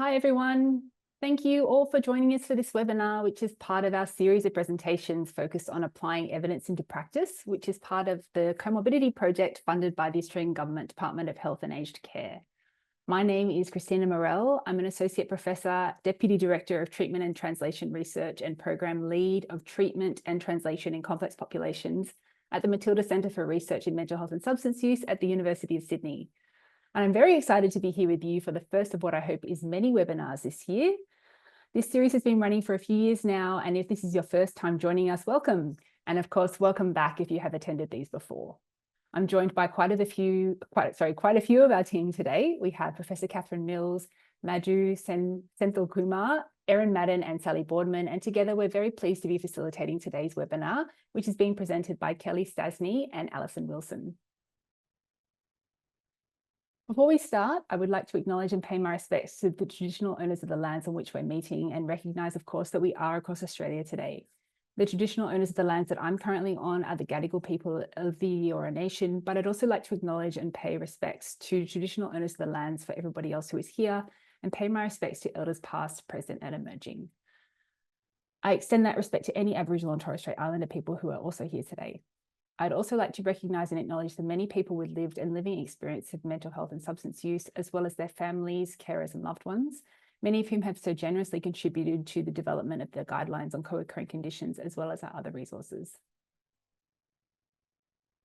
Hi, everyone. Thank you all for joining us for this webinar, which is part of our series of presentations focused on applying evidence into practice, which is part of the comorbidity project funded by the Australian Government Department of Health and Aged Care. My name is Christina Morell. I'm an Associate Professor, Deputy Director of Treatment and Translation Research and Program Lead of Treatment and Translation in Complex Populations at the Matilda Centre for Research in Mental Health and Substance Use at the University of Sydney. And I'm very excited to be here with you for the first of what I hope is many webinars this year. This series has been running for a few years now, and if this is your first time joining us, welcome. And of course, welcome back if you have attended these before. I'm joined by quite a few of our team today. We have Professor Catherine Mills, Madhu Senthil Kumar, Erin Madden, and Sally Boardman. And together, we're very pleased to be facilitating today's webinar, which is being presented by Kellie, Stasny, and Allyson Wilson. Before we start, I would like to acknowledge and pay my respects to the traditional owners of the lands on which we're meeting and recognise, of course, that we are across Australia today. The traditional owners of the lands that I'm currently on are the Gadigal people of the Eora Nation, but I'd also like to acknowledge and pay respects to traditional owners of the lands for everybody else who is here, and pay my respects to elders past, present, and emerging. I extend that respect to any Aboriginal and Torres Strait Islander people who are also here today. I'd also like to recognise and acknowledge the many people with lived and living experience of mental health and substance use, as well as their families, carers and loved ones, many of whom have so generously contributed to the development of the guidelines on co-occurring conditions, as well as our other resources.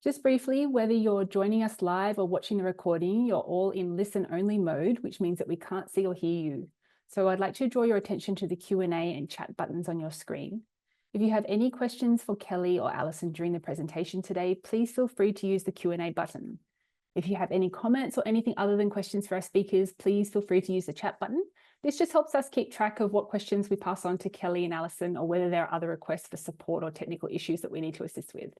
Just briefly, whether you're joining us live or watching the recording, you're all in listen-only mode, which means that we can't see or hear you. So I'd like to draw your attention to the Q&A and chat buttons on your screen. If you have any questions for Kellie or Allyson during the presentation today, please feel free to use the Q&A button. If you have any comments or anything other than questions for our speakers, please feel free to use the chat button. This just helps us keep track of what questions we pass on to Kellie and Allyson, or whether there are other requests for support or technical issues that we need to assist with.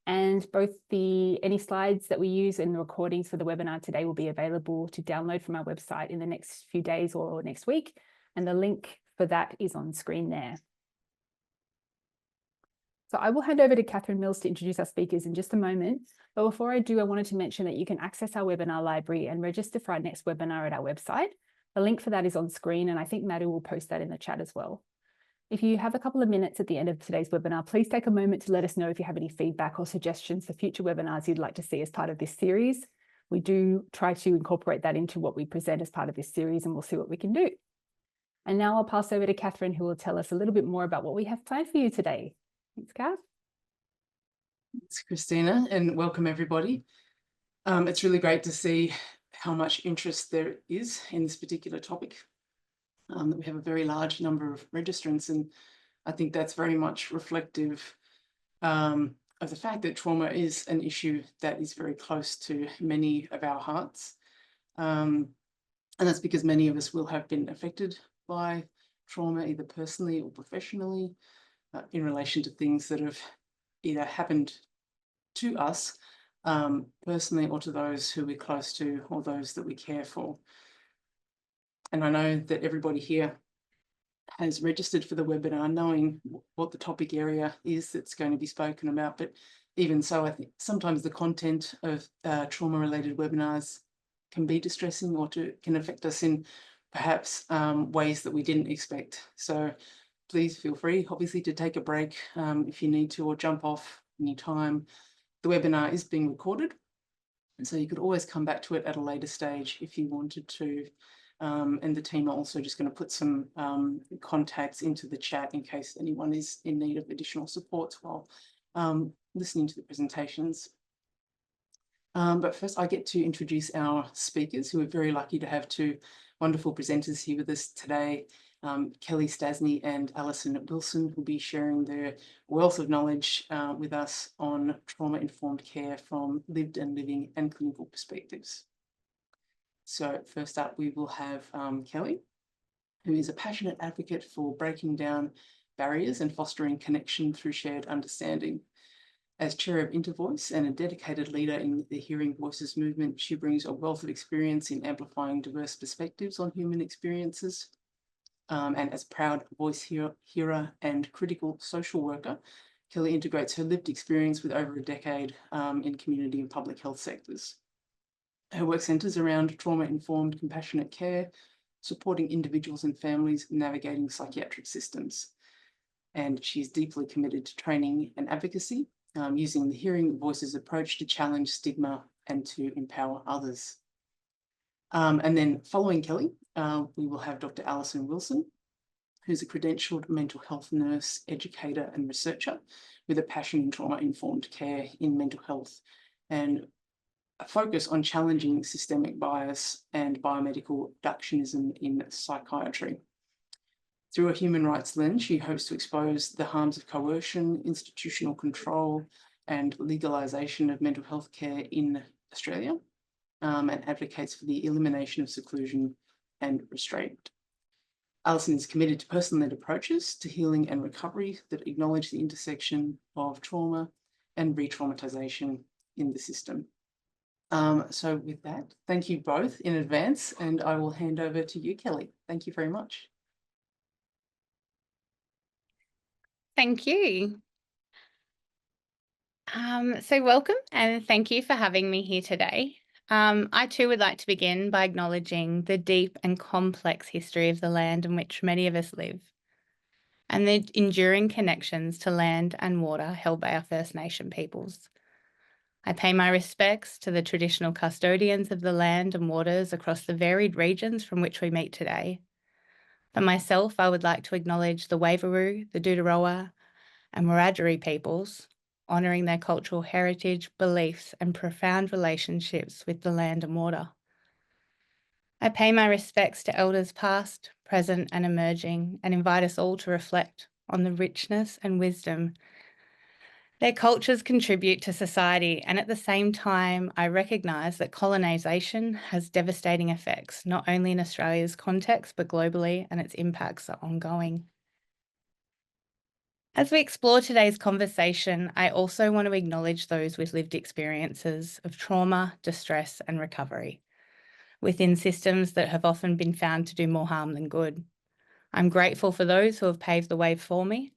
And both any slides that we use in the recordings for the webinar today will be available to download from our website in the next few days or next week. And the link for that is on screen there. So I will hand over to Catherine Mills to introduce our speakers in just a moment. But before I do, I wanted to mention that you can access our webinar library and register for our next webinar at our website. The link for that is on screen, and I think Madhu will post that in the chat as well. If you have a couple of minutes at the end of today's webinar, please take a moment to let us know if you have any feedback or suggestions for future webinars you'd like to see as part of this series. We do try to incorporate that into what we present as part of this series, and we'll see what we can do. And now I'll pass over to Catherine, who will tell us a little bit more about what we have planned for you today. Thanks, Kath. Thanks, Christina, and welcome everybody. It's really great to see how much interest there is in this particular topic. We have a very large number of registrants, and I think that's very much reflective of the fact that trauma is an issue that is very close to many of our hearts. And that's because many of us will have been affected by trauma, either personally or professionally, in relation to things that have either happened to us personally, or to those who we're close to, or those that we care for. And I know that everybody here has registered for the webinar knowing what the topic area is that's going to be spoken about. But even so, I think sometimes the content of trauma-related webinars can be distressing, or can affect us in perhaps ways that we didn't expect. So please feel free, obviously, to take a break if you need to, or jump off anytime. The webinar is being recorded, and so you could always come back to it at a later stage if you wanted to. And the team are also just going to put some contacts into the chat in case anyone is in need of additional support while listening to the presentations. But first, I get to introduce our speakers, who are very lucky to have two wonderful presenters here with us today. Kellie, Stasny and Allyson Wilson will be sharing their wealth of knowledge with us on trauma-informed care from lived and living and clinical perspectives. So first up, we will have Kellie, who is a passionate advocate for breaking down barriers and fostering connection through shared understanding. As chair of Intervoice and a dedicated leader in the Hearing Voices movement, she brings a wealth of experience in amplifying diverse perspectives on human experiences. And as proud voice hearer and critical social worker, Kellie integrates her lived experience with over a decade in community and public health sectors. Her work centres around trauma-informed compassionate care, supporting individuals and families navigating psychiatric systems. And she's deeply committed to training and advocacy, using the Hearing Voices approach to challenge stigma and to empower others. And then following Kellie, we will have Dr. Allyson Wilson, who's a credentialed mental health nurse, educator and researcher with a passion in trauma-informed care in mental health and a focus on challenging systemic bias and biomedical reductionism in psychiatry. Through a human rights lens, she hopes to expose the harms of coercion, institutional control and legalisation of mental health care in Australia, and advocates for the elimination of seclusion and restraint. Allyson is committed to person-led approaches to healing and recovery that acknowledge the intersection of trauma and re-traumatisation in the system. So with that, thank you both in advance, and I will hand over to you, Kellie. Thank you very much. Thank you. So welcome and thank you for having me here today. I too would like to begin by acknowledging the deep and complex history of the land in which many of us live and the enduring connections to land and water held by our First Nation peoples. I pay my respects to the traditional custodians of the land and waters across the varied regions from which we meet today. For myself, I would like to acknowledge the Waveroo, the Doodarowa and Wiradjuri peoples, honouring their cultural heritage, beliefs and profound relationships with the land and water. I pay my respects to elders past, present and emerging and invite us all to reflect on the richness and wisdom their cultures contribute to society, and at the same time, I recognise that colonisation has devastating effects, not only in Australia's context, but globally, and its impacts are ongoing. As we explore today's conversation, I also want to acknowledge those with lived experiences of trauma, distress and recovery within systems that have often been found to do more harm than good. I'm grateful for those who have paved the way for me,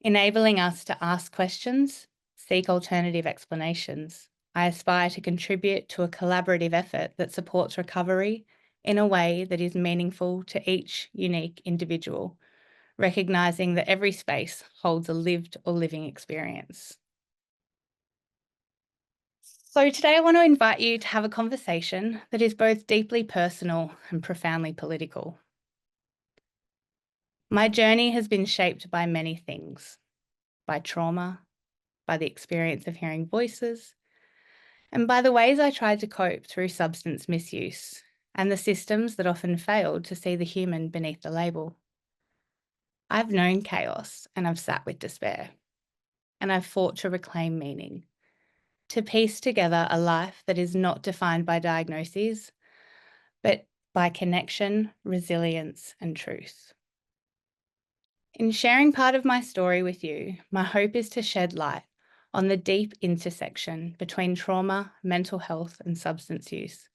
enabling us to ask questions, seek alternative explanations. I aspire to contribute to a collaborative effort that supports recovery in a way that is meaningful to each unique individual, recognising that every space holds a lived or living experience. So today I want to invite you to have a conversation that is both deeply personal and profoundly political. My journey has been shaped by many things, by trauma, by the experience of hearing voices, and by the ways I tried to cope through substance misuse and the systems that often failed to see the human beneath the label. I've known chaos and I've sat with despair, and I've fought to reclaim meaning, to piece together a life that is not defined by diagnoses, but by connection, resilience, and truth. In sharing part of my story with you, my hope is to shed light on the deep intersection between trauma, mental health, and substance use,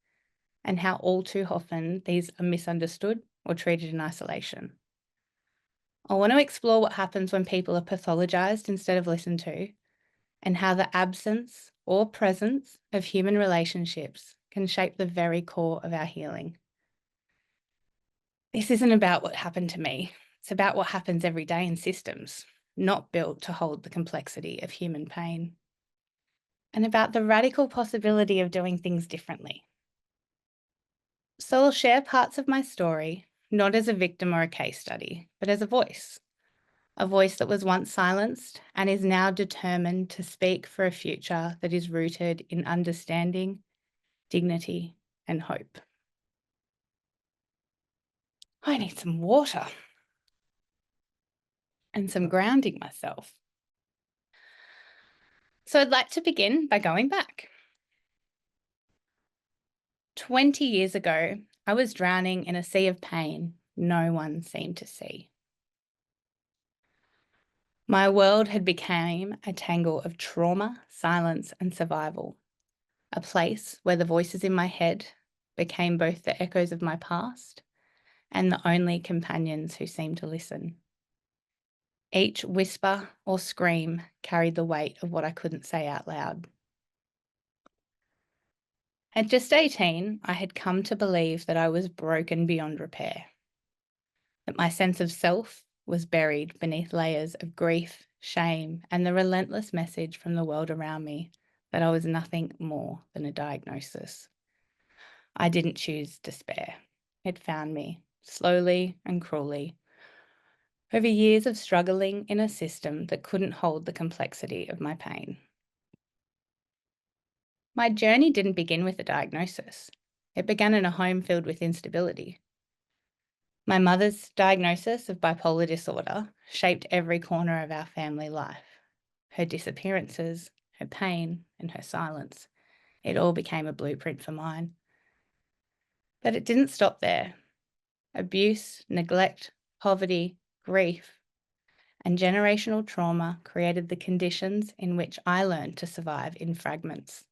and how all too often these are misunderstood or treated in isolation. I want to explore what happens when people are pathologised instead of listened to, and how the absence or presence of human relationships can shape the very core of our healing. This isn't about what happened to me. It's about what happens every day in systems, not built to hold the complexity of human pain, and about the radical possibility of doing things differently. So I'll share parts of my story, not as a victim or a case study, but as a voice that was once silenced and is now determined to speak for a future that is rooted in understanding, dignity, and hope. I need some water and some grounding myself. So I'd like to begin by going back. 20 years ago, I was drowning in a sea of pain no one seemed to see. My world had become a tangle of trauma, silence, and survival, a place where the voices in my head became both the echoes of my past and the only companions who seemed to listen. Each whisper or scream carried the weight of what I couldn't say out loud. At just 18, I had come to believe that I was broken beyond repair, that my sense of self was buried beneath layers of grief, shame, and the relentless message from the world around me that I was nothing more than a diagnosis. I didn't choose despair. It found me, slowly and cruelly, over years of struggling in a system that couldn't hold the complexity of my pain. My journey didn't begin with a diagnosis. It began in a home filled with instability. My mother's diagnosis of bipolar disorder shaped every corner of our family life. Her disappearances, her pain, and her silence. It all became a blueprint for mine. But it didn't stop there. Abuse, neglect, poverty, grief, and generational trauma created the conditions in which I learned to survive in fragments.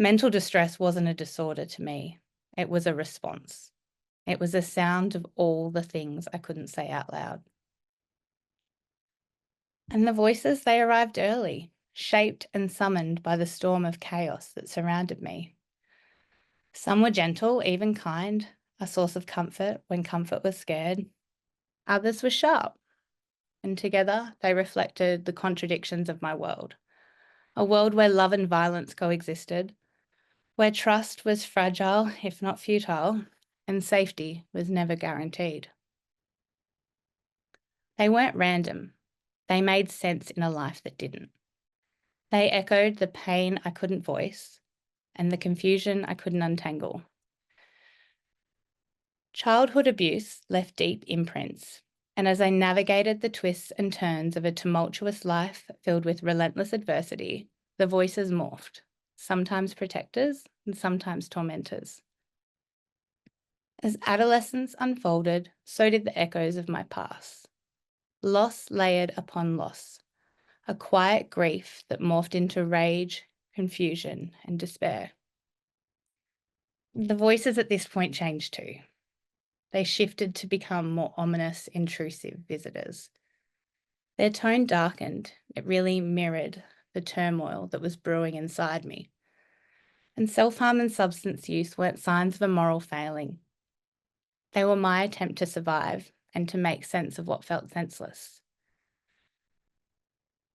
Mental distress wasn't a disorder to me. It was a response. It was a sound of all the things I couldn't say out loud. And the voices, they arrived early, shaped and summoned by the storm of chaos that surrounded me. Some were gentle, even kind, a source of comfort when comfort was scared. Others were sharp, and together they reflected the contradictions of my world. A world where love and violence coexisted, where trust was fragile, if not futile, and safety was never guaranteed. They weren't random. They made sense in a life that didn't. They echoed the pain I couldn't voice and the confusion I couldn't untangle. Childhood abuse left deep imprints, and as I navigated the twists and turns of a tumultuous life filled with relentless adversity, the voices morphed, sometimes protectors and sometimes tormentors. As adolescence unfolded, so did the echoes of my past. Loss layered upon loss, a quiet grief that morphed into rage, confusion, and despair. The voices at this point changed too. They shifted to become more ominous, intrusive visitors. Their tone darkened. It really mirrored the turmoil that was brewing inside me. And self-harm and substance use weren't signs of a moral failing. They were my attempt to survive and to make sense of what felt senseless.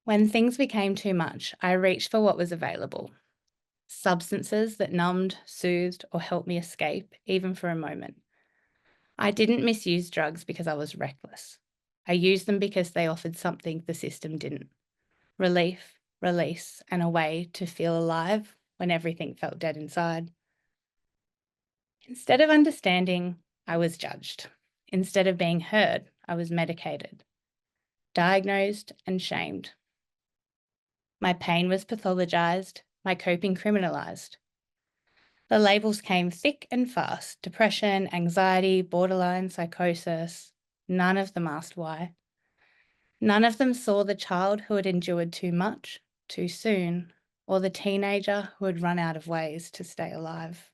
When things became too much, I reached for what was available. Substances that numbed, soothed, or helped me escape, even for a moment. I didn't misuse drugs because I was reckless. I used them because they offered something the system didn't. Relief, release, and a way to feel alive when everything felt dead inside. Instead of understanding, I was judged. Instead of being heard, I was medicated, diagnosed, and shamed. My pain was pathologized, my coping criminalized. The labels came thick and fast: depression, anxiety, borderline psychosis. None of them asked why. None of them saw the child who had endured too much, too soon, or the teenager who had run out of ways to stay alive.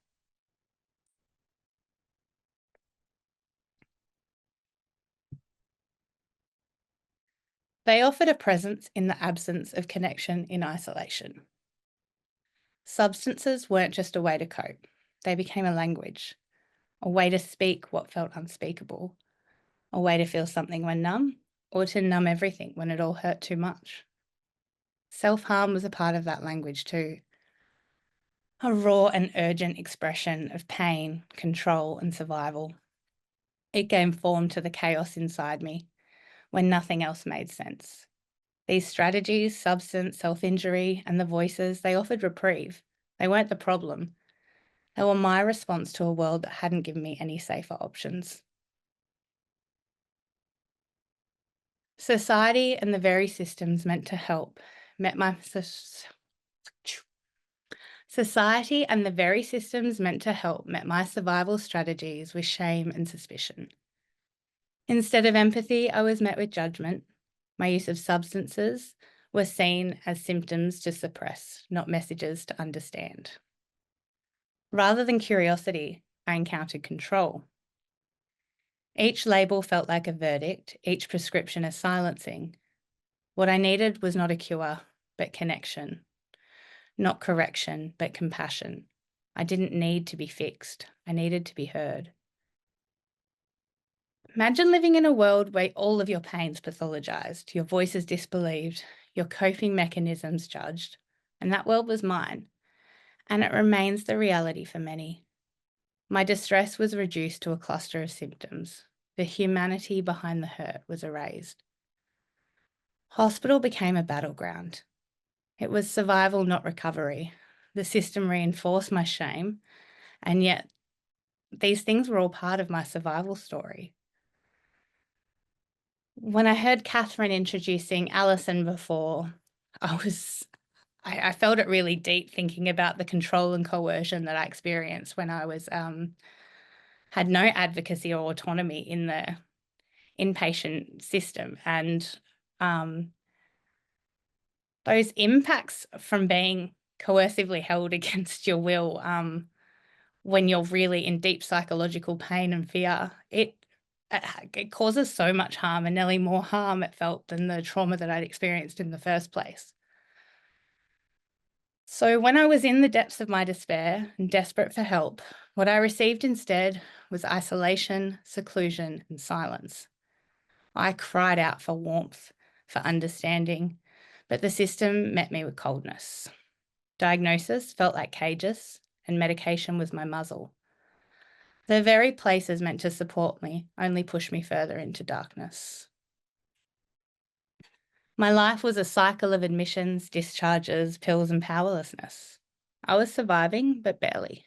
They offered a presence in the absence of connection in isolation. Substances weren't just a way to cope. They became a language, a way to speak what felt unspeakable, a way to feel something when numb, or to numb everything when it all hurt too much. Self-harm was a part of that language too. A raw and urgent expression of pain, control, and survival. It gave form to the chaos inside me when nothing else made sense. These strategies, substance, self-injury, and the voices, they offered reprieve. They weren't the problem. They were my response to a world that hadn't given me any safer options. Society and the very systems meant to help met my survival strategies with shame and suspicion. Instead of empathy, I was met with judgment. My use of substances was seen as symptoms to suppress, not messages to understand. Rather than curiosity, I encountered control. Each label felt like a verdict, each prescription a silencing. What I needed was not a cure, but connection. Not correction, but compassion. I didn't need to be fixed. I needed to be heard. Imagine living in a world where all of your pain's pathologized, your voice is disbelieved, your coping mechanisms judged, and that world was mine, and it remains the reality for many. My distress was reduced to a cluster of symptoms. The humanity behind the hurt was erased. Hospital became a battleground. It was survival, not recovery. The system reinforced my shame, and yet these things were all part of my survival story. When I heard Catherine introducing Allyson before, I felt it really deep, thinking about the control and coercion that I experienced when I was had no advocacy or autonomy in the inpatient system, and those impacts from being coercively held against your will when you're really in deep psychological pain and fear, it causes so much harm, and nearly more harm it felt than the trauma that I'd experienced in the first place. So when I was in the depths of my despair and desperate for help, what I received instead was isolation, seclusion, and silence. I cried out for warmth, for understanding, but the system met me with coldness. Diagnosis felt like cages, and medication was my muzzle. The very places meant to support me only pushed me further into darkness. My life was a cycle of admissions, discharges, pills, and powerlessness. I was surviving, but barely.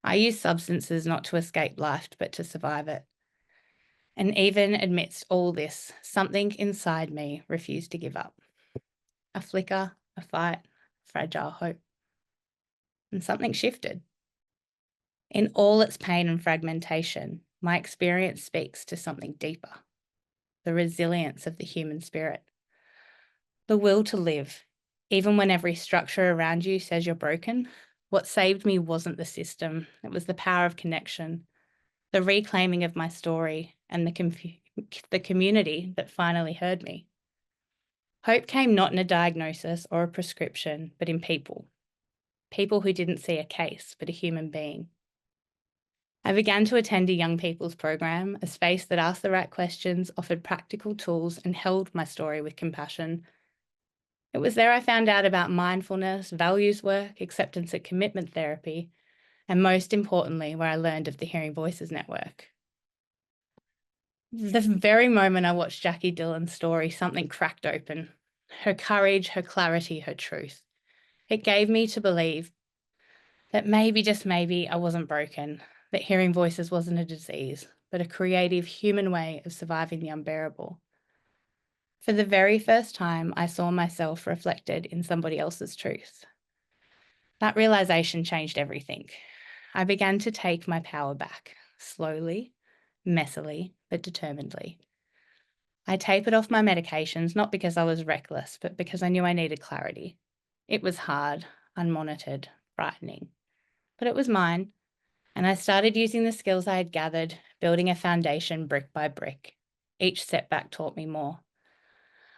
I used substances not to escape life, but to survive it. And even amidst all this, something inside me refused to give up. A flicker, a fight, fragile hope. And something shifted. In all its pain and fragmentation, my experience speaks to something deeper. The resilience of the human spirit. The will to live, even when every structure around you says you're broken. What saved me wasn't the system, it was the power of connection, the reclaiming of my story, and the community that finally heard me. Hope came not in a diagnosis or a prescription, but in people. People who didn't see a case, but a human being. I began to attend a young people's program, a space that asked the right questions, offered practical tools, and held my story with compassion. It was there I found out about mindfulness, values work, acceptance and commitment therapy, and most importantly, where I learned of the Hearing Voices Network. The very moment I watched Jackie Dillon's story, something cracked open. Her courage, her clarity, her truth. It gave me to believe that maybe, just maybe, I wasn't broken, that hearing voices wasn't a disease, but a creative human way of surviving the unbearable. For the very first time, I saw myself reflected in somebody else's truth. That realization changed everything. I began to take my power back, slowly, messily, but determinedly. I tapered off my medications, not because I was reckless, but because I knew I needed clarity. It was hard, unmonitored, frightening, but it was mine. And I started using the skills I had gathered, building a foundation brick by brick. Each setback taught me more.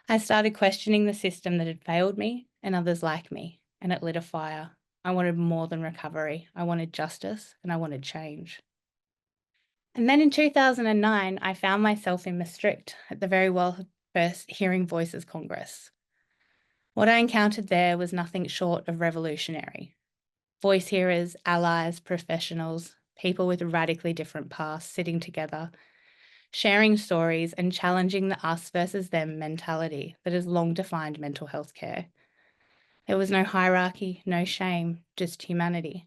I started questioning the system that had failed me and others like me, and it lit a fire. I wanted more than recovery. I wanted justice, and I wanted change. And then in 2009, I found myself in Maastricht at the very first Hearing Voices Congress. What I encountered there was nothing short of revolutionary. Voice hearers, allies, professionals, people with radically different paths sitting together, sharing stories and challenging the us versus them mentality that has long defined mental health care. There was no hierarchy, no shame, just humanity.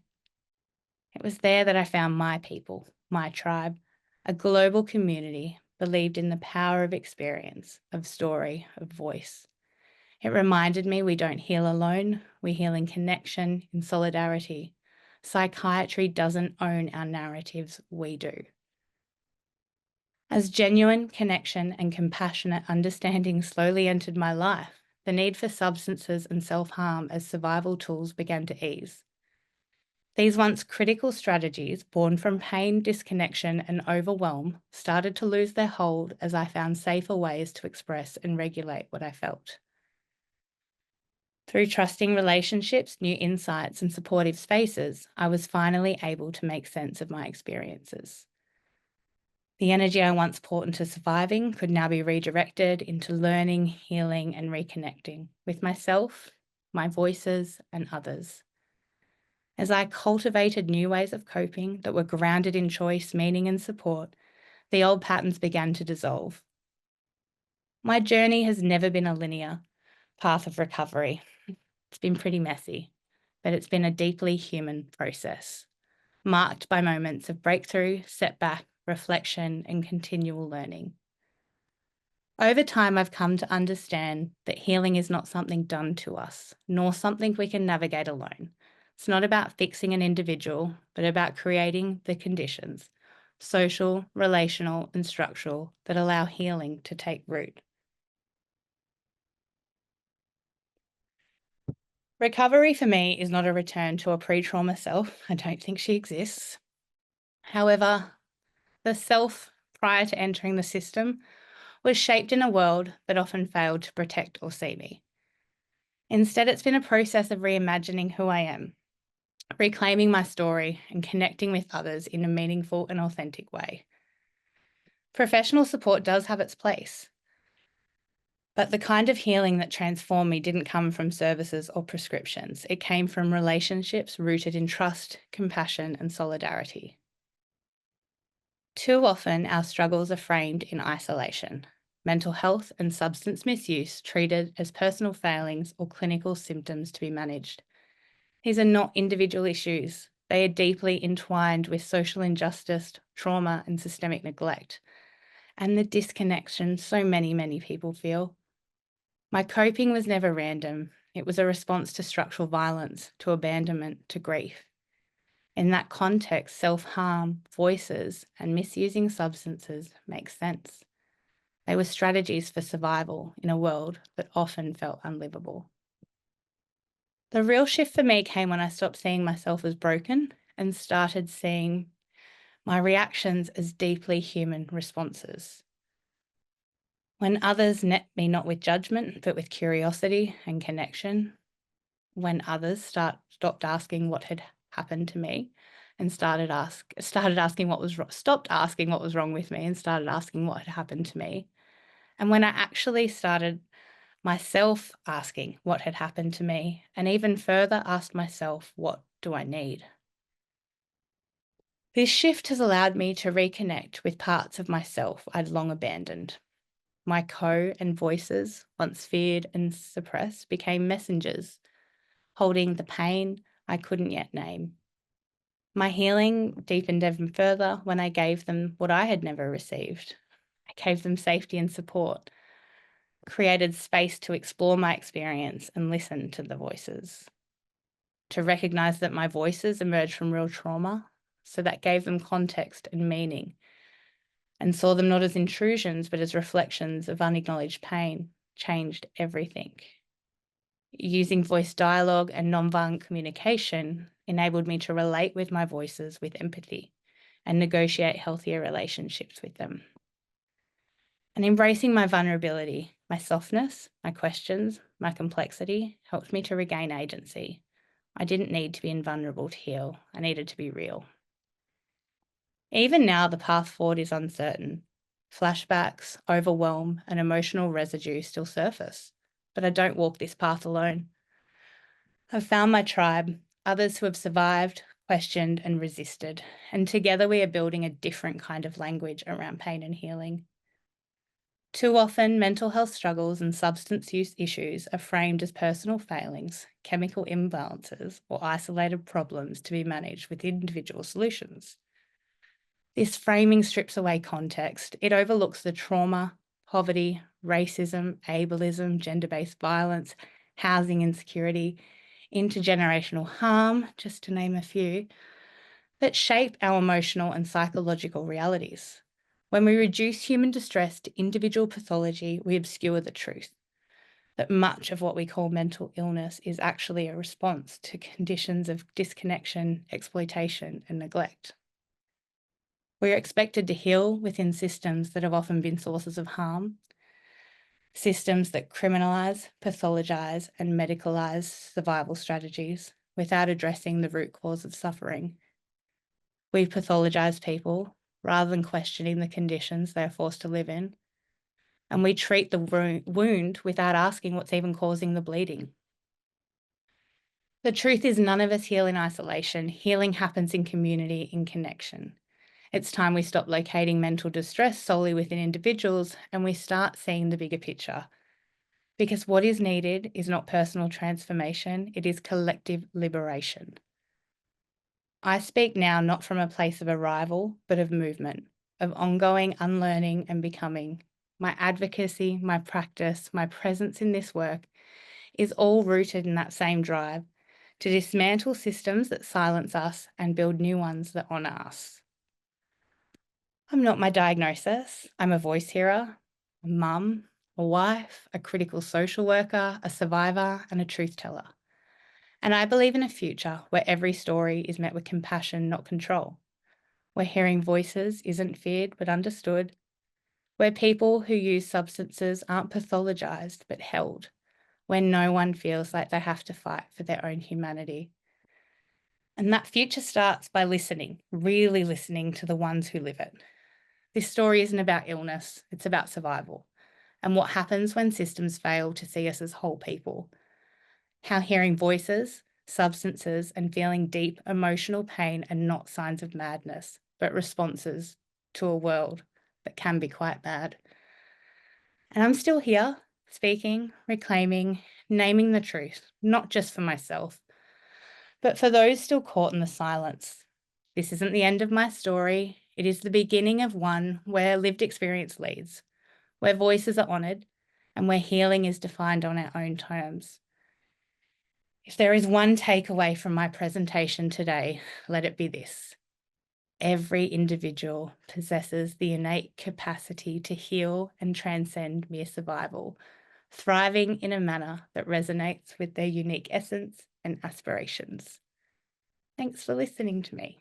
It was there that I found my people, my tribe, a global community believed in the power of experience, of story, of voice. It reminded me we don't heal alone, we heal in connection, in solidarity. Psychiatry doesn't own our narratives, we do. As genuine connection and compassionate understanding slowly entered my life, the need for substances and self-harm as survival tools began to ease. These once critical strategies, born from pain, disconnection, and overwhelm, started to lose their hold as I found safer ways to express and regulate what I felt. Through trusting relationships, new insights, and supportive spaces, I was finally able to make sense of my experiences. The energy I once poured into surviving could now be redirected into learning, healing, and reconnecting with myself, my voices, and others. As I cultivated new ways of coping that were grounded in choice, meaning, and support, the old patterns began to dissolve. My journey has never been a linear path of recovery. It's been pretty messy, but it's been a deeply human process, marked by moments of breakthrough, setback, reflection, and continual learning. Over time, I've come to understand that healing is not something done to us, nor something we can navigate alone. It's not about fixing an individual, but about creating the conditions, social, relational, and structural, that allow healing to take root. Recovery for me is not a return to a pre-trauma self. I don't think she exists. However, the self prior to entering the system was shaped in a world that often failed to protect or see me. Instead, it's been a process of reimagining who I am, reclaiming my story, and connecting with others in a meaningful and authentic way. Professional support does have its place, but the kind of healing that transformed me didn't come from services or prescriptions. It came from relationships rooted in trust, compassion, and solidarity. Too often, our struggles are framed in isolation. Mental health and substance misuse treated as personal failings or clinical symptoms to be managed. These are not individual issues. They are deeply entwined with social injustice, trauma, and systemic neglect, and the disconnection so many people feel. My coping was never random. It was a response to structural violence, to abandonment, to grief. In that context, self-harm, voices, and misusing substances make sense. They were strategies for survival in a world that often felt unlivable. The real shift for me came when I stopped seeing myself as broken and started seeing my reactions as deeply human responses. When others met me not with judgment, but with curiosity and connection, when others stopped asking what had happened to me and stopped asking what was wrong with me and started asking what had happened to me. And when I actually started myself asking what had happened to me, and even further asked myself, what do I need? This shift has allowed me to reconnect with parts of myself I'd long abandoned. My and voices, once feared and suppressed, became messengers, holding the pain I couldn't yet name. My healing deepened even further when I gave them what I had never received. I gave them safety and support, created space to explore my experience and listen to the voices, to recognize that my voices emerged from real trauma, so that gave them context and meaning, and saw them not as intrusions, but as reflections of unacknowledged pain, changed everything. Using voice dialogue and nonviolent communication enabled me to relate with my voices with empathy and negotiate healthier relationships with them. And embracing my vulnerability, my softness, my questions, my complexity helped me to regain agency. I didn't need to be invulnerable to heal. I needed to be real. Even now, the path forward is uncertain. Flashbacks, overwhelm, and emotional residue still surface, but I don't walk this path alone. I've found my tribe, others who have survived, questioned, and resisted, and together we are building a different kind of language around pain and healing. Too often, mental health struggles and substance use issues are framed as personal failings, chemical imbalances, or isolated problems to be managed with individual solutions. This framing strips away context. It overlooks the trauma, poverty, racism, ableism, gender-based violence, housing insecurity, intergenerational harm, just to name a few, that shape our emotional and psychological realities. When we reduce human distress to individual pathology, we obscure the truth that much of what we call mental illness is actually a response to conditions of disconnection, exploitation, and neglect. We are expected to heal within systems that have often been sources of harm. systems that criminalise, pathologise and medicalise survival strategies without addressing the root cause of suffering. We pathologise people rather than questioning the conditions they're forced to live in. And we treat the wound without asking what's even causing the bleeding. The truth is none of us heal in isolation. Healing happens in community, in connection. It's time we stop locating mental distress solely within individuals and we start seeing the bigger picture. Because what is needed is not personal transformation, it is collective liberation. I speak now not from a place of arrival, but of movement, of ongoing unlearning and becoming. My advocacy, my practice, my presence in this work is all rooted in that same drive to dismantle systems that silence us and build new ones that honour us. I'm not my diagnosis. I'm a voice hearer, a mum, a wife, a critical social worker, a survivor, and a truth teller. And I believe in a future where every story is met with compassion, not control, where hearing voices isn't feared but understood, where people who use substances aren't pathologized but held, where no one feels like they have to fight for their own humanity. And that future starts by listening, really listening to the ones who live it. This story isn't about illness, it's about survival and what happens when systems fail to see us as whole people. How hearing voices, substances, and feeling deep emotional pain are not signs of madness, but responses to a world that can be quite bad. And I'm still here, speaking, reclaiming, naming the truth, not just for myself, but for those still caught in the silence. This isn't the end of my story. It is the beginning of one where lived experience leads, where voices are honoured, and where healing is defined on our own terms. If there is one takeaway from my presentation today, let it be this. Every individual possesses the innate capacity to heal and transcend mere survival, thriving in a manner that resonates with their unique essence and aspirations. Thanks for listening to me.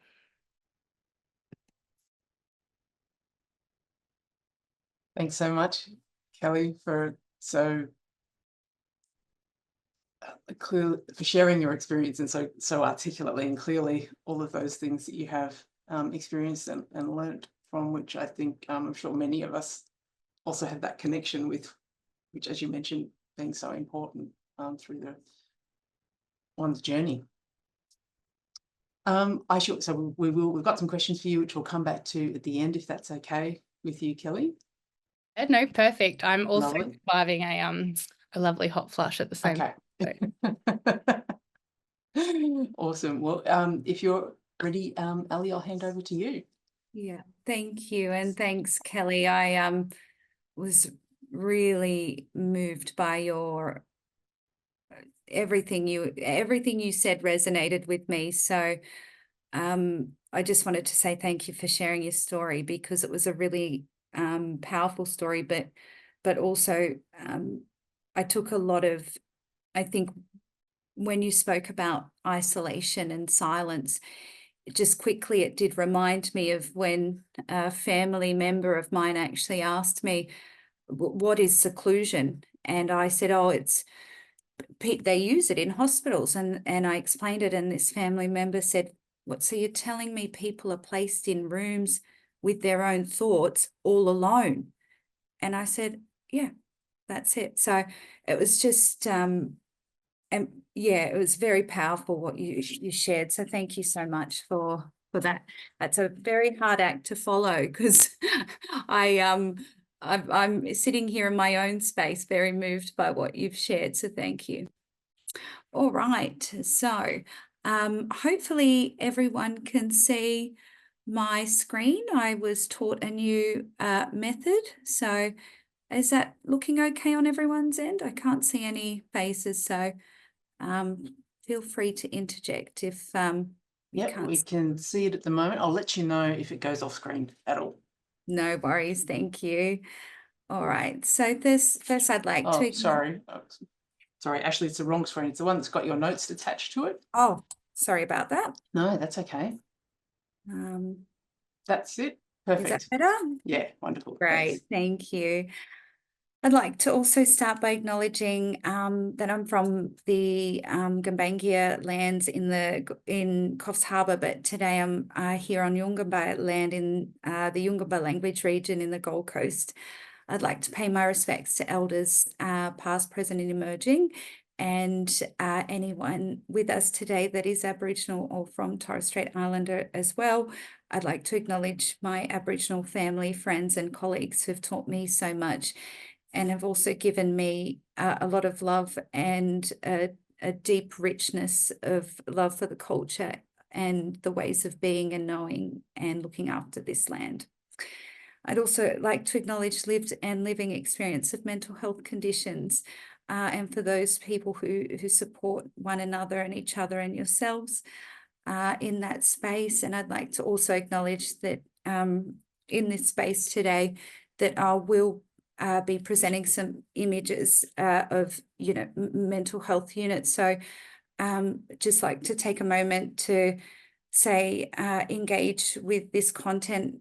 Thanks so much, Kellie, for clear for sharing your experience and so articulately and clearly all of those things that you have experienced and learned from, which I think I'm sure many of us also have that connection with, which, as you mentioned, being so important through one's journey. We've got some questions for you, which we'll come back to at the end, if that's okay with you, Kellie. No, perfect. I'm also Lovely. surviving a lovely hot flush at the same time. Awesome. Well, if you're ready, Ally, I'll hand over to you. Yeah, thank you. And thanks, Kellie. I was really moved by your everything you said resonated with me. So I just wanted to say thank you for sharing your story, because it was a really powerful story, but also I took a lot of, I think when you spoke about isolation and silence, just quickly, it did remind me of when a family member of mine actually asked me, what is seclusion? And I said, oh, they use it in hospitals. And I explained it, and this family member said, what, so you're telling me people are placed in rooms with their own thoughts all alone? And I said, yeah, that's it. So it was just, and yeah, it was very powerful what you shared. So thank you so much for that. That's a very hard act to follow, because I'm sitting here in my own space, very moved by what you've shared. So thank you. All right. So hopefully everyone can see my screen. I was taught a new method. So is that looking okay on everyone's end? I can't see any faces. So feel free to interject if yeah, we can see it at the moment. I'll let you know if it goes off screen at all. No worries, thank you. All right, so first I'd like to... Sorry, Ashley, it's the wrong screen. It's the one that's got your notes attached to it. Oh, sorry about that. No, that's okay. That's it. Perfect. Is that better? Yeah, wonderful. Great, Thanks. thank you. I'd like to also start by acknowledging that I'm from the Gumbaynggirr lands in Coffs Harbour, but today I'm here on Yunganba land in the Yunganba language region in the Gold Coast. I'd like to pay my respects to elders past, present and emerging, and anyone with us today that is Aboriginal or from Torres Strait Islander as well. I'd like to acknowledge my Aboriginal family, friends and colleagues who've taught me so much and have also given me a lot of love and a deep richness of love for the culture and the ways of being and knowing and looking after this land. I'd also like to acknowledge lived and living experience of mental health conditions and for those people who support one another and each other and yourselves in that space. And I'd like to also acknowledge that in this space today that I will be presenting some images of, mental health units. So just like to take a moment to say, engage with this content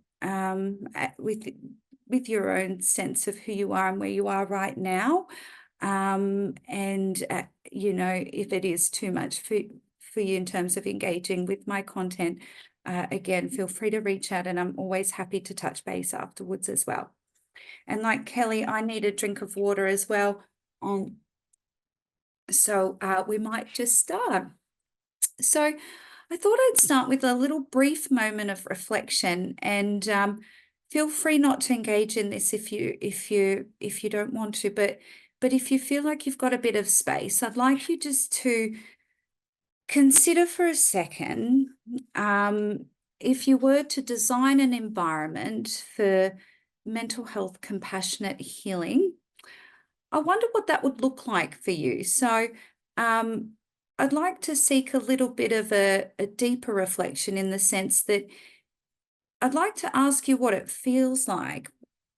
with your own sense of who you are and where you are right now. If it is too much for you in terms of engaging with my content, again, feel free to reach out and I'm always happy to touch base afterwards as well. And like Kellie, I need a drink of water as well. So we might just start. So I thought I'd start with a little brief moment of reflection, and feel free not to engage in this if you don't want to, but if you feel like you've got a bit of space, I'd like you just to consider for a second, if you were to design an environment for mental health compassionate healing, I wonder what that would look like for you. So I'd like to seek a little bit of a deeper reflection in the sense that I'd like to ask you what it feels like,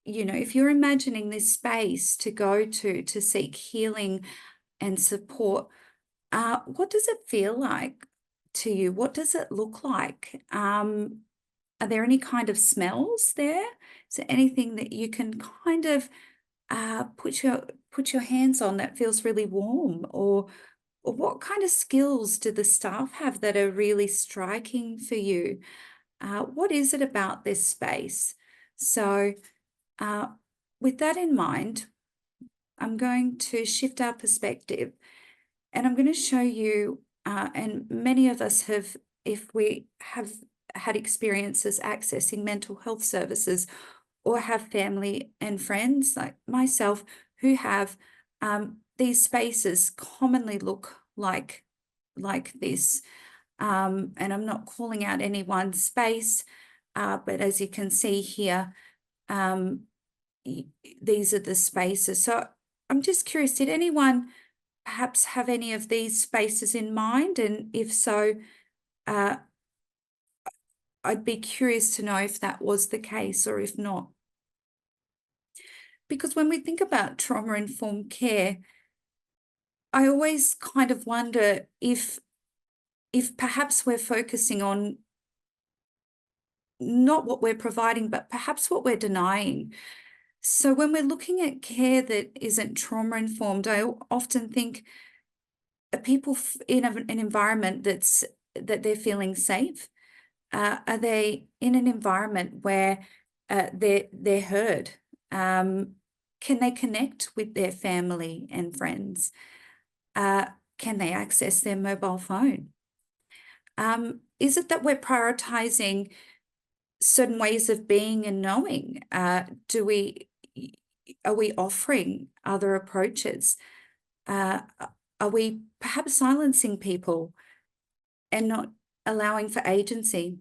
if you're imagining this space to go to seek healing and support, what does it feel like to you? What does it look like? Are there any kind of smells there? Is there anything that you can kind of put your hands on that feels really warm? Or what kind of skills do the staff have that are really striking for you? What is it about this space? So with that in mind, I'm going to shift our perspective and I'm going to show you, and many of us have, if we have had experiences accessing mental health services or have family and friends like myself who have, these spaces commonly look like this. And I'm not calling out any one space, but as you can see here, these are the spaces. So I'm just curious, did anyone perhaps have any of these spaces in mind? And if so, I'd be curious to know if that was the case or if not. Because when we think about trauma-informed care, I always kind of wonder if perhaps we're focusing on not what we're providing, but perhaps what we're denying. So when we're looking at care that isn't trauma-informed, I often think people in an environment that they're feeling safe. Are they in an environment where they're heard? Can they connect with their family and friends? Can they access their mobile phone? Is it that we're prioritizing certain ways of being and knowing? Are we offering other approaches? Are we perhaps silencing people and not allowing for agency?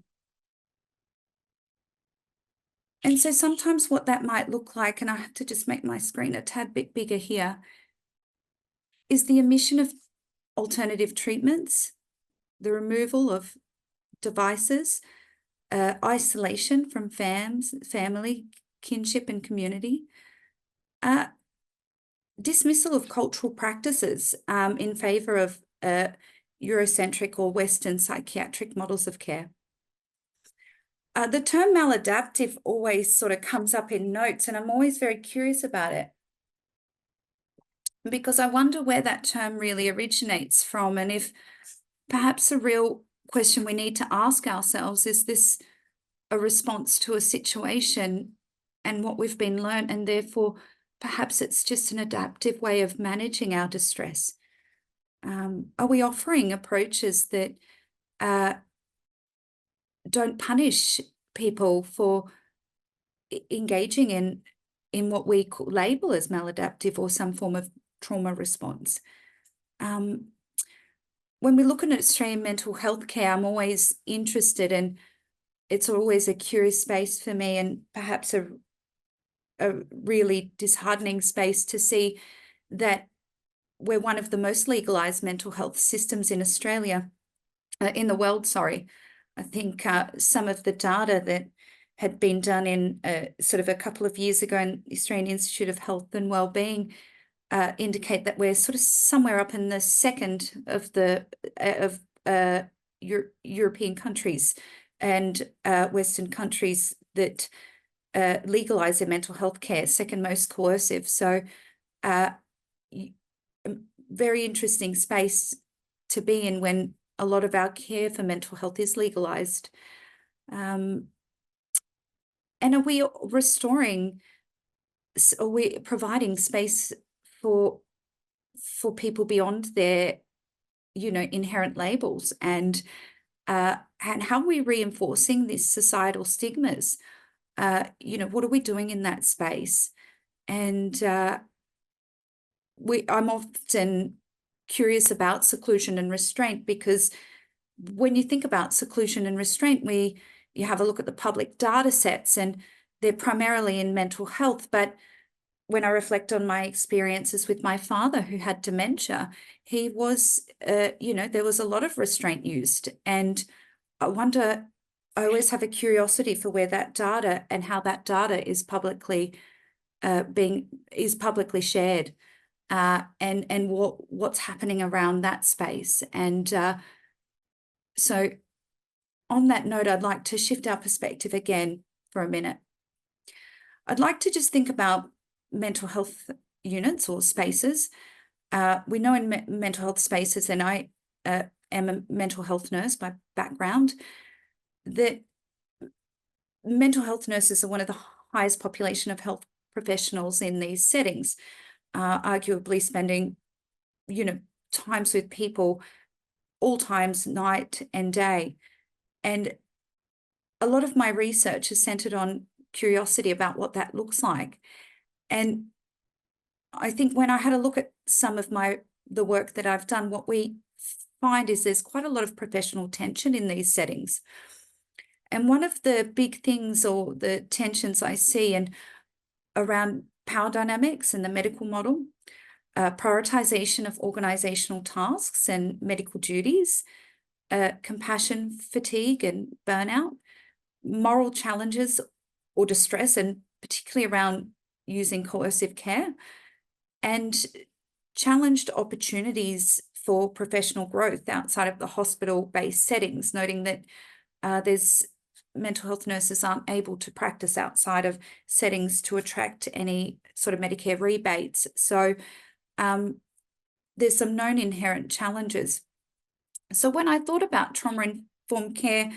And so sometimes what that might look like, and I have to just make my screen a tad bit bigger here, is the omission of alternative treatments, the removal of devices, isolation from family, kinship and community, dismissal of cultural practices in favour of Eurocentric or Western psychiatric models of care. The term maladaptive always sort of comes up in notes, and I'm always very curious about it. because I wonder where that term really originates from, and if perhaps a real question we need to ask ourselves is this a response to a situation and what we've been learned, and therefore perhaps it's just an adaptive way of managing our distress. Are we offering approaches that don't punish people for engaging in what we label as maladaptive or some form of trauma response? When we look at Australian mental health care, I'm always interested, and it's always a curious space for me, and perhaps a really disheartening space to see that we're one of the most legalised mental health systems in Australia, in the world, sorry. I think some of the data that had been done in sort of a couple of years ago in the Australian Institute of Health and Wellbeing indicate that we're sort of somewhere up in the second of the European countries and Western countries that legalise their mental health care, second most coercive. So very interesting space to be in when a lot of our care for mental health is legalised. And are we restoring, are we providing space for people beyond their, you know, inherent labels, and how are we reinforcing these societal stigmas? You know, what are we doing in that space? And I'm often curious about seclusion and restraint, because when you think about seclusion and restraint, you have a look at the public data sets, and they're primarily in mental health. But when I reflect on my experiences with my father, who had dementia, he was, you know, there was a lot of restraint used. And I wonder, I always have a curiosity for where that data and how that data is publicly shared, and what's happening around that space. And so on that note, I'd like to shift our perspective again for a minute. I'd like to just think about mental health units or spaces. We know in mental health spaces, and I am a mental health nurse by background, that mental health nurses are one of the highest population of health professionals in these settings, arguably spending, you know, times with people all times, night and day. And a lot of my research is centered on curiosity about what that looks like. And I think when I had a look at some of the work that I've done, what we find is there's quite a lot of professional tension in these settings. And one of the big things, or the tensions I see, and around power dynamics in the medical model, prioritization of organizational tasks and medical duties, compassion fatigue and burnout, moral challenges or distress, and particularly around using coercive care, and challenged opportunities for professional growth outside of the hospital-based settings, noting that there's mental health nurses aren't able to practice outside of settings to attract any sort of Medicare rebates. So there's some known inherent challenges. So when I thought about trauma-informed care,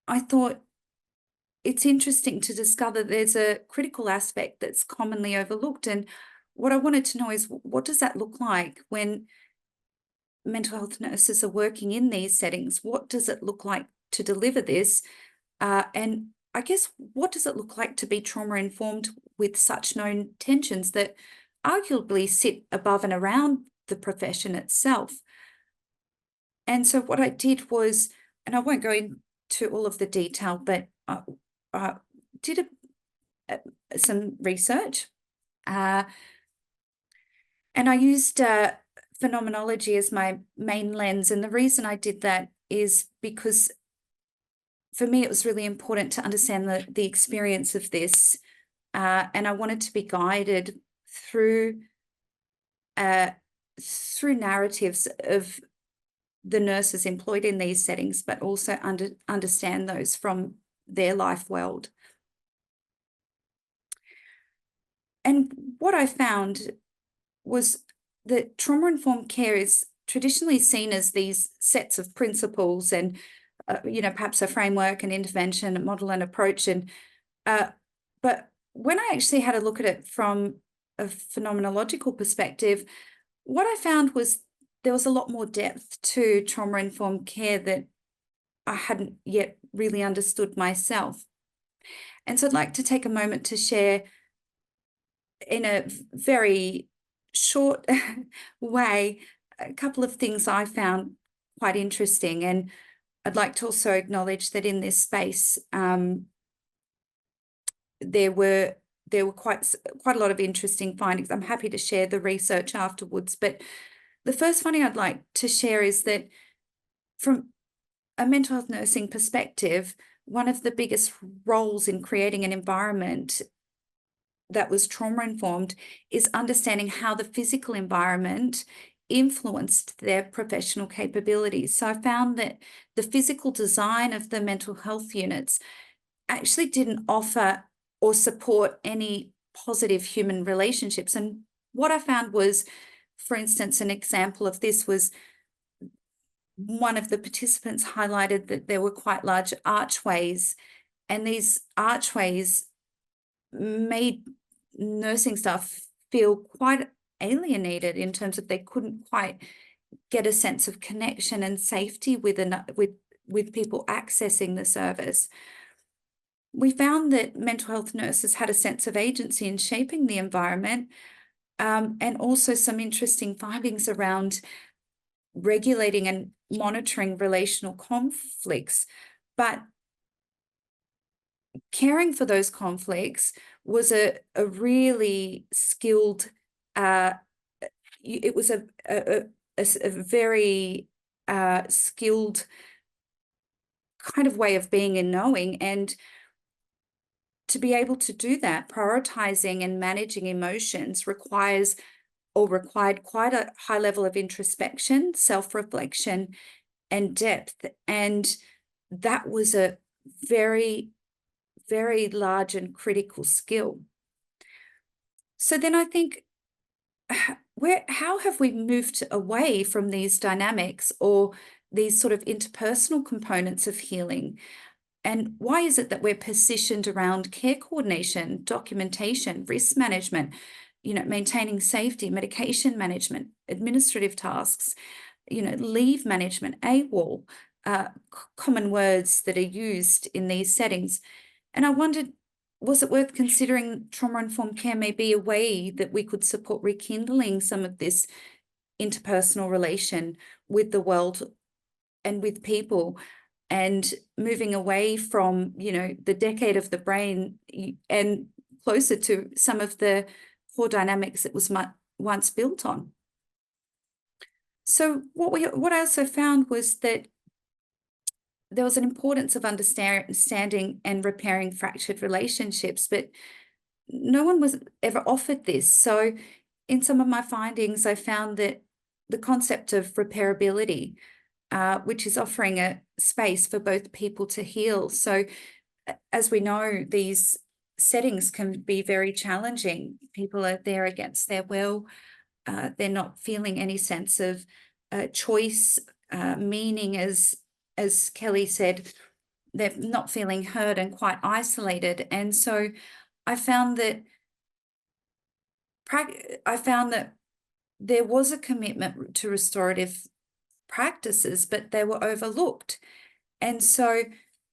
I thought it's interesting to discover there's a critical aspect that's commonly overlooked. And what I wanted to know is, what does that look like when mental health nurses are working in these settings? What does it look like to deliver this? And I guess, what does it look like to be trauma-informed with such known tensions that arguably sit above and around the profession itself? And so what I did was, and I won't go into all of the detail, but I did some research, and I used phenomenology as my main lens. And the reason I did that is because for me, it was really important to understand the experience of this, and I wanted to be guided through narratives of the nurses employed in these settings, but also understand those from their life world. And what I found was that trauma-informed care is traditionally seen as these sets of principles and, perhaps a framework, an intervention, a model and approach. But when I actually had a look at it from a phenomenological perspective, what I found was there was a lot more depth to trauma-informed care that I hadn't yet really understood myself. And so I'd like to take a moment to share in a very short way a couple of things I found quite interesting. And I'd like to also acknowledge that in this space, there were quite a lot of interesting findings. I'm happy to share the research afterwards, but the first finding I'd like to share is that from a mental health nursing perspective, one of the biggest roles in creating an environment that was trauma-informed is understanding how the physical environment influenced their professional capabilities. So I found that the physical design of the mental health units actually didn't offer or support any positive human relationships. And what I found was, for instance, an example of this was one of the participants highlighted that there were quite large archways, and these archways made nursing staff feel quite alienated in terms of they couldn't quite get a sense of connection and safety with people accessing the service. We found that mental health nurses had a sense of agency in shaping the environment, and also some interesting findings around regulating and monitoring relational conflicts. But caring for those conflicts was a really skilled, it was a very skilled kind of way of being and knowing. And to be able to do that, prioritizing and managing emotions required quite a high level of introspection, self-reflection, and depth. And that was a very, very large and critical skill. So then I think, how have we moved away from these dynamics or these sort of interpersonal components of healing? And why is it that we're positioned around care coordination, documentation, risk management, maintaining safety, medication management, administrative tasks, leave management, AWOL, common words that are used in these settings? And I wondered, was it worth considering trauma-informed care may be a way that we could support rekindling some of this interpersonal relation with the world and with people, and moving away from, the decade of the brain and closer to some of the core dynamics it was once built on? So what I also found was that there was an importance of understanding and repairing fractured relationships, but no one was ever offered this. So in some of my findings, I found that the concept of repairability, which is offering a space for both people to heal. So as we know, these settings can be very challenging. People are there against their will. They're not feeling any sense of choice, meaning, as Kellie said, they're not feeling heard and quite isolated. And so I found that there was a commitment to restorative practices, but they were overlooked. And so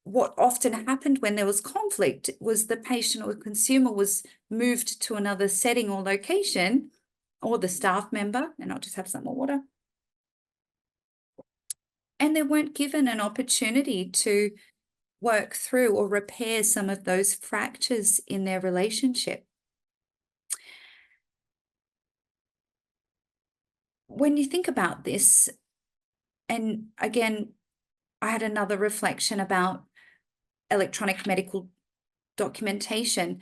what often happened when there was conflict was the patient or consumer was moved to another setting or location, or the staff member, and I'll just have some more water, and they weren't given an opportunity to work through or repair some of those fractures in their relationship. When you think about this, and again, I had another reflection about electronic medical documentation.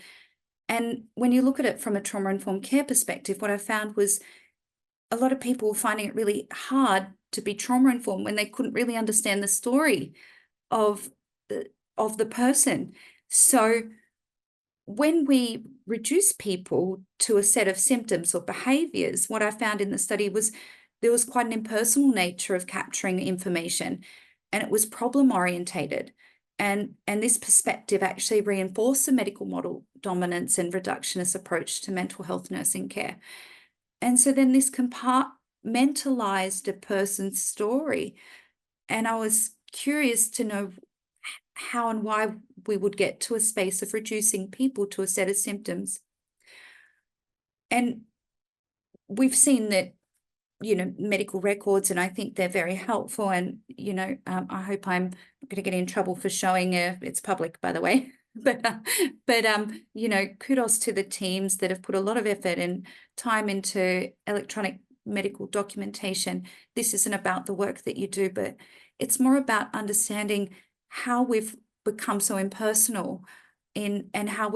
And when you look at it from a trauma-informed care perspective, what I found was a lot of people were finding it really hard to be trauma-informed when they couldn't really understand the story of the person. So when we reduce people to a set of symptoms or behaviors, what I found in the study was there was quite an impersonal nature of capturing information, and it was problem orientated. And this perspective actually reinforced the medical model dominance and reductionist approach to mental health nursing care. And so then this compartmentalized a person's story. And I was curious to know how and why we would get to a space of reducing people to a set of symptoms. And we've seen that, you know, medical records, and I think they're very helpful. And, you know, I hope I'm not going to get in trouble for showing it's public, by the way. But you know, kudos to the teams that have put a lot of effort and time into electronic medical documentation. This isn't about the work that you do, but it's more about understanding how we've become so impersonal and how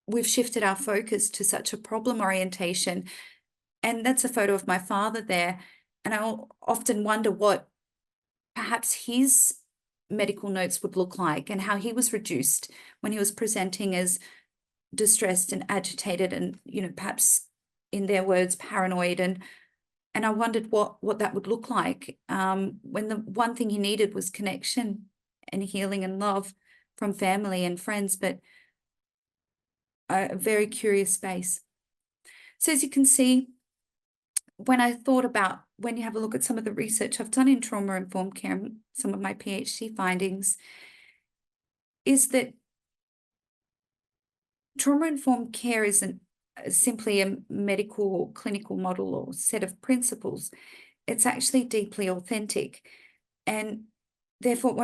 we've shifted our focus to such a problem orientation. And that's a photo of my father there. And I'll often wonder what perhaps his medical notes would look like and how he was reduced when he was presenting as distressed and agitated and, you know, perhaps in their words, paranoid. And I wondered what that would look like when the one thing he needed was connection and healing and love from family and friends, but a very curious space. So as you can see, when I thought about, when you have a look at some of the research I've done in trauma-informed care, some of my PhD findings, is that trauma-informed care isn't simply a medical or clinical model or set of principles. It's actually deeply authentic, and therefore it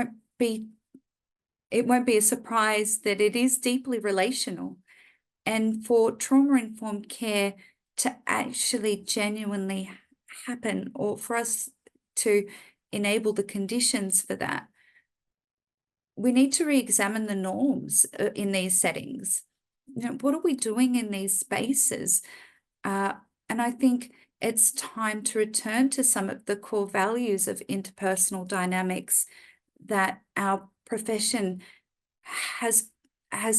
won't be a surprise that it is deeply relational. And for trauma-informed care to actually genuinely happen, or for us to enable the conditions for that, we need to re-examine the norms in these settings. You know, what are we doing in these spaces? And I think it's time to return to some of the core values of interpersonal dynamics that our profession has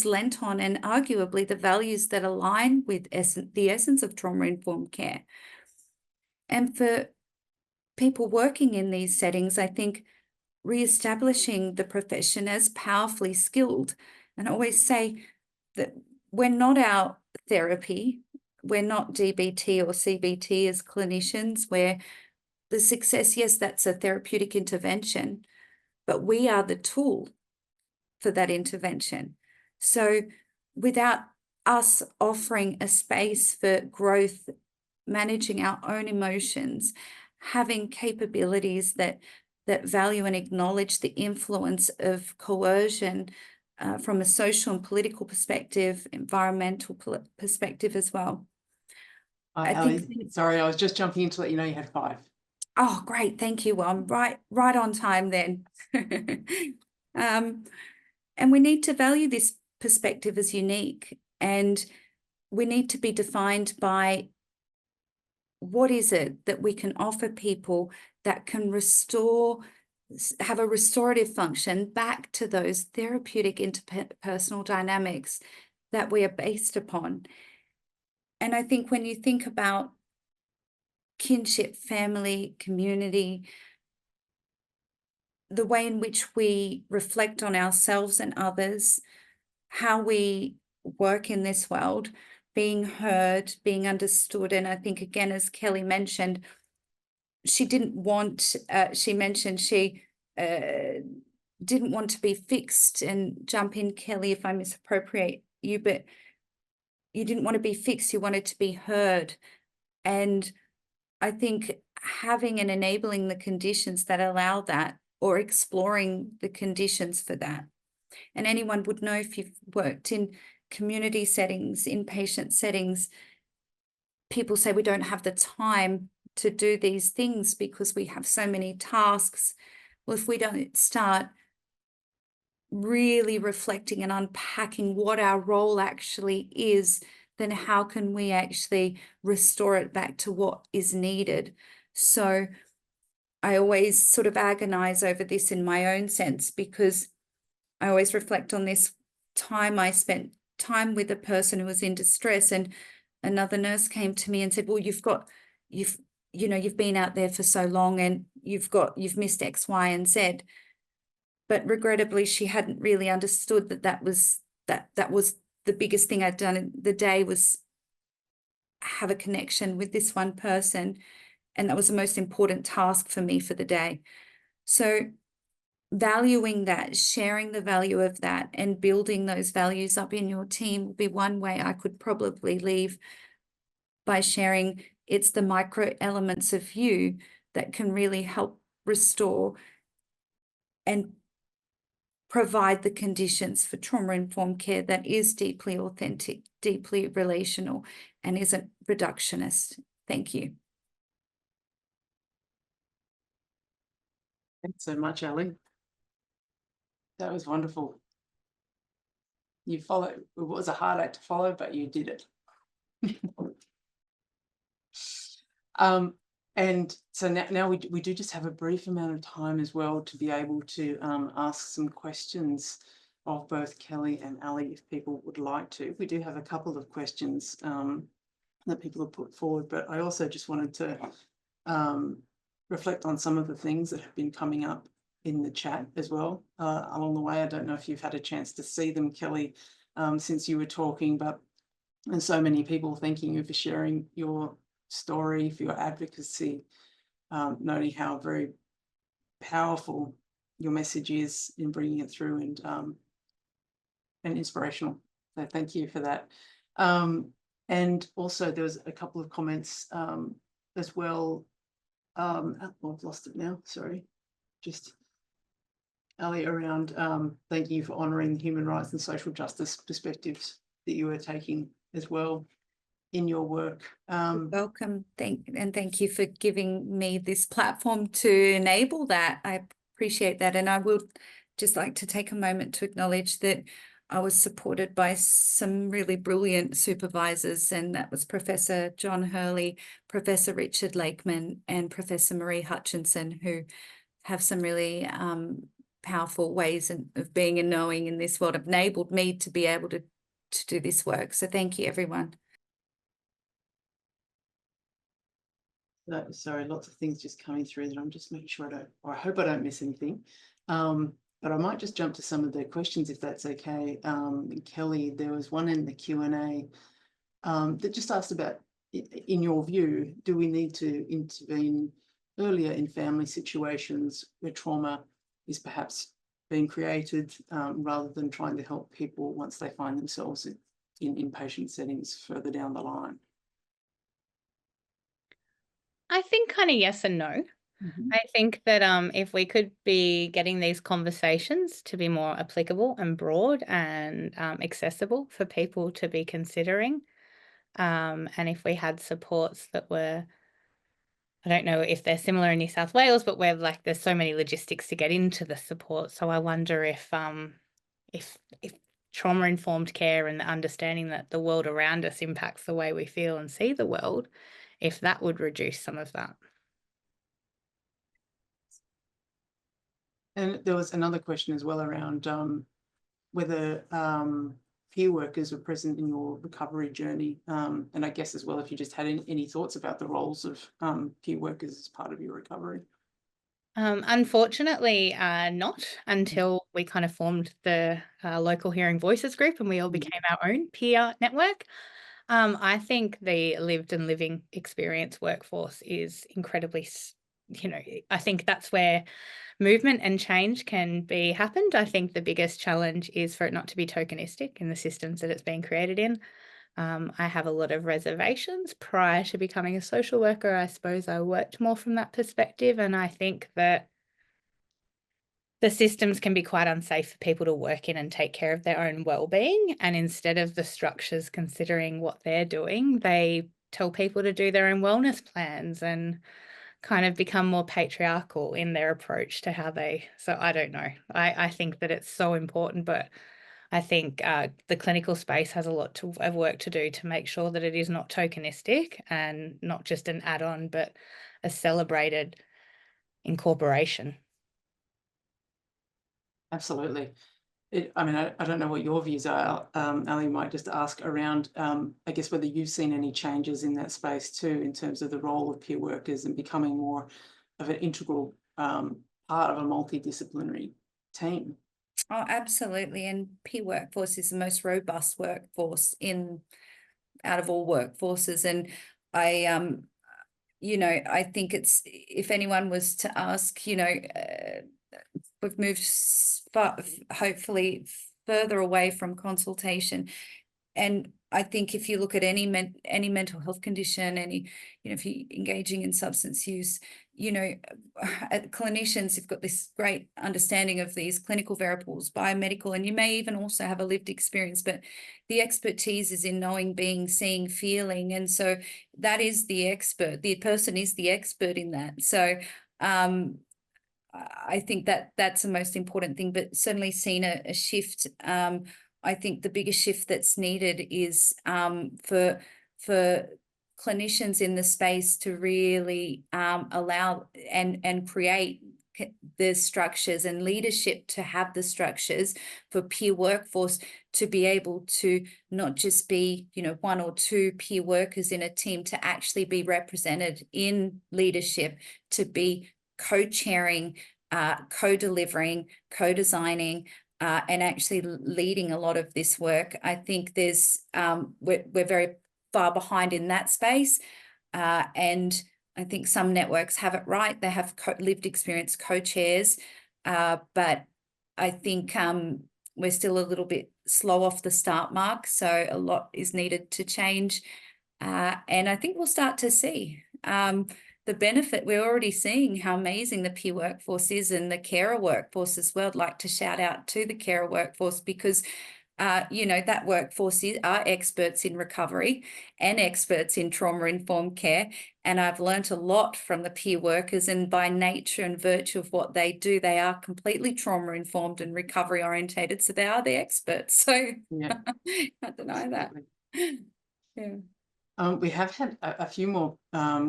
lent on, and arguably the values that align with the essence of trauma-informed care. And for people working in these settings, I think re-establishing the profession as powerfully skilled. And I always say that we're not our therapy, we're not DBT or CBT as clinicians, where the success, yes, that's a therapeutic intervention, but we are the tool for that intervention. So without us offering a space for growth, managing our own emotions, having capabilities that value and acknowledge the influence of coercion from a social and political perspective, environmental perspective as well. Sorry, I was just jumping in to let you know you had 5. Oh, great. Thank you. Well, I'm right on time then. And we need to value this perspective as unique, and we need to be defined by what is it that we can offer people that can have a restorative function back to those therapeutic interpersonal dynamics that we are based upon. And I think when you think about kinship, family, community, the way in which we reflect on ourselves and others, how we work in this world, being heard, being understood. And I think, again, as Kellie mentioned, she didn't want, she mentioned she didn't want to be fixed, and jump in, Kellie, if I misappropriate you, but you didn't want to be fixed, you wanted to be heard. And I think having and enabling the conditions that allow that, or exploring the conditions for that. And anyone would know, if you've worked in community settings, inpatient settings, people say we don't have the time to do these things because we have so many tasks. Well, if we don't start really reflecting and unpacking what our role actually is, then how can we actually restore it back to what is needed? So I always sort of agonize over this in my own sense, because I always reflect on this time I spent time with a person who was in distress, and another nurse came to me and said, well, you've been out there for so long and you've missed X, Y, and Z. But regrettably, she hadn't really understood that was the biggest thing I'd done in the day, was have a connection with this one person. And that was the most important task for me for the day. So valuing that, sharing the value of that, and building those values up in your team would be one way I could probably leave, by sharing it's the micro elements of you that can really help restore and provide the conditions for trauma-informed care that is deeply authentic, deeply relational, and isn't reductionist. Thank you. Thanks so much, Ellie. That was wonderful. You followed, it was a hard act to follow, but you did it. And so now we do just have a brief amount of time as well to be able to ask some questions of both Kellie and Ally, if people would like to. We do have a couple of questions that people have put forward, but I also just wanted to reflect on some of the things that have been coming up in the chat as well along the way. I don't know if you've had a chance to see them, Kellie, since you were talking, but and so many people thanking you for sharing your story, for your advocacy, noting how very powerful your message is in bringing it through, and inspirational. So thank you for that. And also there was a couple of comments as well. Oh, I've lost it now, sorry. Just Ally, around thank you for honouring human rights and social justice perspectives that you are taking as well in your work. Welcome. Thank you for giving me this platform to enable that. I appreciate that. And I would just like to take a moment to acknowledge that I was supported by some really brilliant supervisors, and that was Professor John Hurley, Professor Richard Lakeman, and Professor Marie Hutchinson, who have some really powerful ways of being and knowing in this world, have enabled me to be able to do this work. So thank you, everyone. Sorry, lots of things just coming through that I'm just making sure I hope I don't miss anything. But I might just jump to some of the questions if that's okay. Kellie, there was one in the Q&A that just asked about, in your view, do we need to intervene earlier in family situations where trauma is perhaps being created, rather than trying to help people once they find themselves in inpatient settings further down the line? I think kind of yes and no. I think that if we could be getting these conversations to be more applicable and broad and accessible for people to be considering, and if we had supports that were, I don't know if they're similar in New South Wales, but where like there's so many logistics to get into the support. So I wonder if trauma-informed care and the understanding that the world around us impacts the way we feel and see the world, if that would reduce some of that. And there was another question as well around whether peer workers were present in your recovery journey. And I guess as well, if you just had any thoughts about the roles of peer workers as part of your recovery. Unfortunately, not until we kind of formed the local Hearing Voices group and we all became our own peer network. I think the lived and living experience workforce is incredibly, I think that's where movement and change can be happened. I think the biggest challenge is for it not to be tokenistic in the systems that it's being created in. I have a lot of reservations. Prior to becoming a social worker, I suppose I worked more from that perspective, and I think that the systems can be quite unsafe for people to work in and take care of their own well-being. And instead of the structures considering what they're doing, they tell people to do their own wellness plans and kind of become more patriarchal in their approach to how they, so I don't know. I think that it's so important, but I think the clinical space has a lot of work to do to make sure that it is not tokenistic and not just an add-on, but a celebrated incorporation. Absolutely. I mean, I don't know what your views are. Ali might just ask around, I guess, whether you've seen any changes in that space too, in terms of the role of peer workers and becoming more of an integral part of a multidisciplinary team. Oh, absolutely. And peer workforce is the most robust workforce out of all workforces. And I, you know, I think it's, if anyone was to ask, you know, we've moved hopefully further away from consultation. And I think if you look at any mental health condition, if you're engaging in substance use, clinicians have got this great understanding of these clinical variables, biomedical, and you may even also have a lived experience, but the expertise is in knowing, being, seeing, feeling. And so that is the expert. The person is the expert in that. So I think that's the most important thing, but certainly seen a shift. I think the biggest shift that's needed is for clinicians in the space to really allow and create the structures, and leadership to have the structures for peer workforce to be able to not just be, one or two peer workers in a team, to actually be represented in leadership, to be co-chairing, co-delivering, co-designing, and actually leading a lot of this work. I think there's we're very far behind in that space, and I think some networks have it right. They have lived experience co-chairs, but I think we're still a little bit slow off the start mark. So a lot is needed to change, and I think we'll start to see the benefit. We're already seeing how amazing the peer workforce is, and the carer workforce as well. I'd like to shout out to the carer workforce, because that workforce are experts in recovery and experts in trauma-informed care. And I've learnt a lot from the peer workers, and by nature and virtue of what they do, they are completely trauma-informed and recovery-orientated. So they are the experts. So Yeah, can't deny that. Yeah. We have had a few more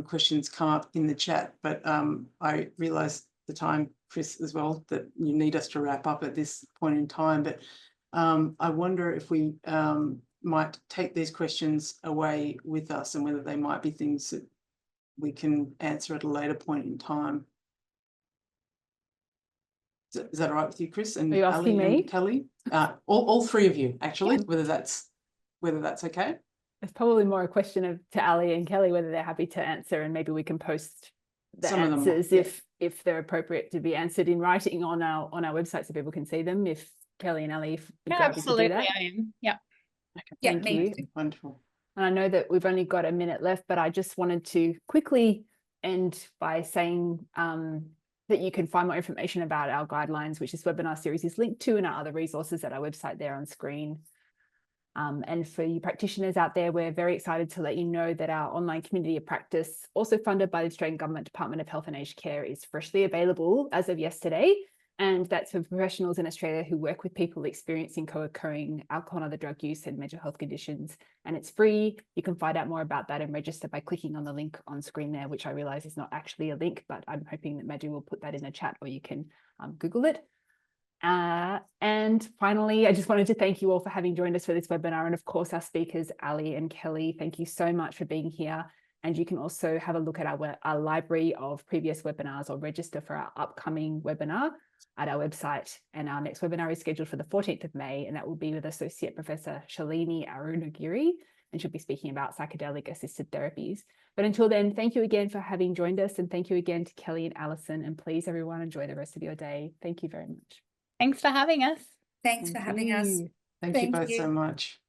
questions come up in the chat, but I realise the time, Chris, as well, that you need us to wrap up at this point in time. But I wonder if we might take these questions away with us, and whether they might be things that we can answer at a later point in time. Is that all right with you, Chris? And are you asking me? and Kellie? All three of you, actually, whether that's okay. It's probably more a question to Ali and Kellie whether they're happy to answer, and maybe we can post the answers if they're appropriate to be answered in writing on our website, so people can see them. If Kellie and Ali, if you're happy to do that. I am. Yeah. Okay. Thank you. Wonderful. And I know that we've only got a minute left, but I just wanted to quickly end by saying that you can find more information about our guidelines, which this webinar series is linked to, and our other resources at our website there on screen. And for you practitioners out there, we're very excited to let you know that our online community of practice, also funded by the Australian Government Department of Health and Aged Care, is freshly available as of yesterday. And that's for professionals in Australia who work with people experiencing co-occurring alcohol and other drug use and mental health conditions. And it's free. You can find out more about that and register by clicking on the link on screen there, which I realise is not actually a link, but I'm hoping that Madhu will put that in the chat, or you can Google it. And finally, I just wanted to thank you all for having joined us for this webinar. And of course, our speakers, Ali and Kellie, thank you so much for being here. And you can also have a look at our library of previous webinars, or register for our upcoming webinar at our website. And our next webinar is scheduled for the 14th of May, and that will be with Associate Professor Shalini Arunagiri, and she'll be speaking about psychedelic assisted therapies. But until then, thank you again for having joined us, and thank you again to Kellie and Allyson, and please everyone enjoy the rest of your day. Thank you very much. Thanks for having us. Thanks for having us. Thank you both so much.